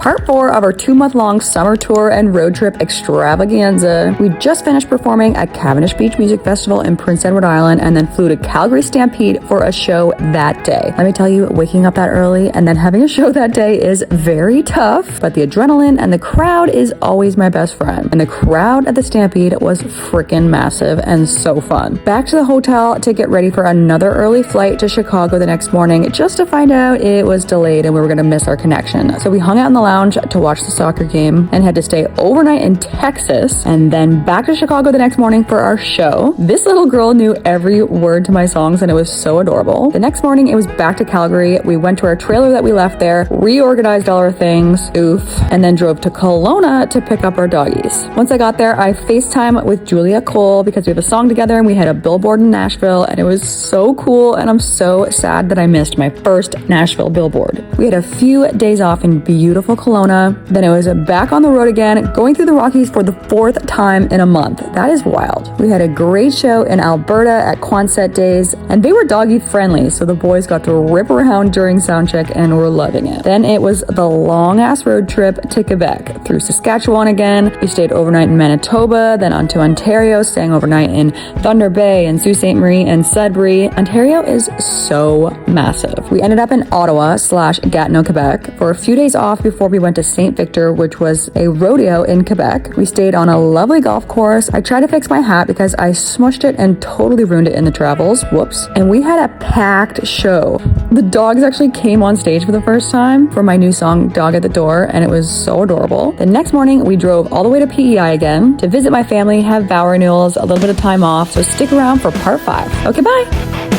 Part 4 of our 2-month-long summer tour and road trip extravaganza. We just finished performing at Cavendish Beach Music Festival in Prince Edward Island and then flew to Calgary Stampede for a show that day. Let me tell you, waking up that early and then having a show that day is very tough, but the adrenaline and the crowd is always my best friend. And the crowd at the Stampede was freaking massive and so fun. Back to the hotel to get ready for another early flight to Chicago the next morning just to find out it was delayed and we were going to miss our connection. So we hung out in the lounge to watch the soccer game and had to stay overnight in Texas and then back to Chicago the next morning for our show. This little girl knew every word to my songs and it was so adorable. The next morning it was back to Calgary. We went to our trailer that we left there, reorganized all our things, and then drove to Kelowna to pick up our doggies. Once I got there, I FaceTime with Julia Cole because we have a song together and we had a billboard in Nashville and it was so cool and I'm so sad that I missed my first Nashville billboard. We had a few days off in beautiful Kelowna, then it was back on the road again, going through the Rockies for the 4th time in a month. That is wild. We had a great show in Alberta at Quonset Days, and they were doggy friendly, so the boys got to rip around during soundcheck and were loving it. Then it was the long-ass road trip to Quebec, through Saskatchewan again. We stayed overnight in Manitoba, then on to Ontario, staying overnight in Thunder Bay and Sault Ste. Marie and Sudbury. Ontario is so massive. We ended up in Ottawa/Gatineau, Quebec for a few days off before we went to St. Victor, which was a rodeo in Quebec. We stayed on a lovely golf course. I tried to fix my hat because I smushed it and totally ruined it in the travels. Whoops. And we had a packed show. The dogs actually came on stage for the first time for my new song, Dog at the Door, and it was so adorable. The next morning, we drove all the way to PEI again to visit my family, have vow renewals, a little bit of time off, so stick around for part 5. Okay, bye!